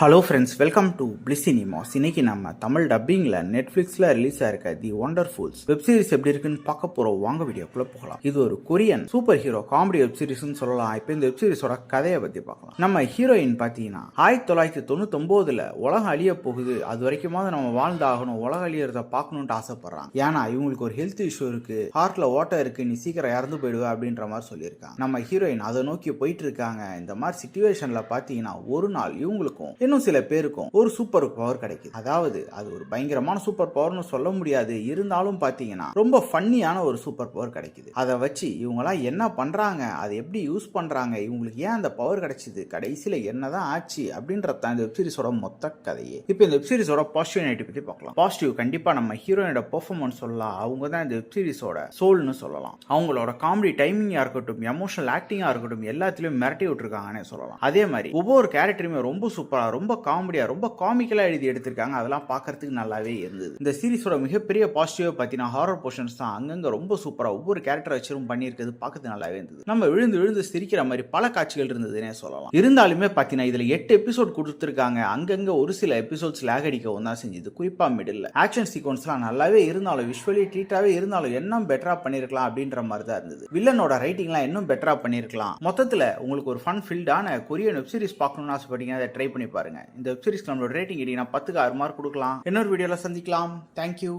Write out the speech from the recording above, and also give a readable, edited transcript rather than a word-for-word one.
Hello friends, welcome to bliss cinemas. இன்னைக்கு நம்ம Tamil டப்பிங்ல நெட்ஃபிளிக்ஸ்ல release ஆயிருக்க தி ஒண்டர்ஃபுல்ஸ் வெப் சீரிஸ் எப்படி இருக்குன்னு பார்க்க போறோம். வாங்க வீடியோக்குள்ள போகலாம். இது ஒரு Korean super hero comedy web சீரிஸ்னு சொல்லலாம். இப்போ இந்த வெப் சீரிஸோட கதையை பத்தி பார்க்கலாம். நம்ம ஹீரோயின் பாத்தீங்கன்னா 1999ல உலகம் அழிய போகுது, அது வரைக்குமாவது நம்ம வாழ்ந்தாகணும், உலகம் அழியறத பார்க்கணும்னு ஆசைப்படுறாங்க. ஏன்னா இவங்களுக்கு ஒரு ஹெல்த் இஷ்யூ இருக்கு, ஹார்ட்ல ஓட்ட இருக்கு, நீ சீக்கிரம் இறந்து போயிடுவ அப்படின்ற மாதிரி சொல்லியிருக்காங்க. நம்ம ஹீரோயின் அதை நோக்கி போயிட்டு இருக்காங்க. இந்த மாதிரி சிச்சுவேஷன்ல பாத்தீங்கன்னா ஒரு நாள் இவங்களுக்கும் இன்னும் சில பேருக்கும் ஒரு சூப்பர் பவர் கிடைக்குது. அதாவது அது ஒரு பயங்கரமான சூப்பர் பவர்னு சொல்ல முடியாது, இருந்தாலும் பாத்தீங்கன்னா ரொம்ப ஃபன்னியான ஒரு சூப்பர் பவர் கிடைக்குது. அதை வச்சு இவங்கெல்லாம் என்ன பண்றாங்க, அதை எப்படி யூஸ் பண்றாங்க, இவங்களுக்கு ஏன் அந்த பவர் கிடைச்சது, கடைசியில என்னதான் ஆச்சு அப்படின்றத இந்த வெப் சீரிஸோட மொத்த கதையே. இப்போ இந்த வெப் சீரிஸோட பாசிட்டிவ் நெகட்டிவ் பத்தி பார்க்கலாம். பாசிட்டிவ் கண்டிப்பா நம்ம ஹீரோயினோட பெர்ஃபார்மன்ஸ் சொல்லலாம். அவங்க தான் இந்த வெப் சீரிஸோட சோல்னு சொல்லலாம். அவங்களோட காமெடி டைமிங்கா இருக்கட்டும், எமோஷனல் ஆக்டிங்கா இருக்கட்டும், எல்லாத்திலயும் மிரட்டி விட்டுருக்காங்கன்னு சொல்லலாம். அதே மாதிரி ஒவ்வொரு கேரக்டருமே ரொம்ப சூப்பரா, ரொம்ப காமெடியா, ரொம்ப காமிக்கலா எழுதி எடுத்திருக்காங்க. அதெல்லாம் பார்க்கறதுக்கு நல்லாவே இருந்தது. இந்த சீரிஸோட மிகப்பெரிய பாசிட்டிவ் பார்த்தீங்கன்னா ஹாரர் போர்ஷன்ஸ் தான். அங்கங்க ரொம்ப சூப்பரா ஒவ்வொரு கேரக்டர் வச்சும் பண்ணியிருக்கிறது பார்க்கறதுக்கு நல்லாவே இருந்தது. நம்ம விழுந்து விழுந்து சிரிக்கிற மாதிரி பல காட்சிகள் இருந்ததுன்னே சொல்லலாம். இருந்தாலுமே பார்த்தீங்கன்னா இதுல 8 எபிசோட் கொடுத்துருக்காங்க. அங்கங்க ஒரு சில எபிசோட்ஸ் லேக் அடிக்கவும் தான் செஞ்சது. குறிப்பா மிடில் ஆக்ஷன் சீக்வன்ஸ்லாம் நல்லாவே இருந்தாலும், விஷுவலி ட்ரீட்டாவே இருந்தாலும் இன்னும் பெட்டரா பண்ணிருக்கலாம் அப்படின்ற மாதிரி தான் இருந்தது. வில்லனோட ரைட்டிங்லாம் இன்னும் பெட்டரா பண்ணிருக்கலாம். மொத்தத்துல உங்களுக்கு ஒரு ஃபன் ஃபீல்டான கொரியன் வெப் சீரிஸ் பார்க்கணும்னு ஆசைப்பட்டீங்கன்னா அதை ட்ரை பண்ணி பாருங்க. இந்த வெப் சீரிஸ்க்கு நம்மளோட ரேட்டிங் 10க்கு 6 மார்க் கொடுக்கலாம். இன்னொரு வீடியோல சந்திக்கலாம். தேங்க்யூ.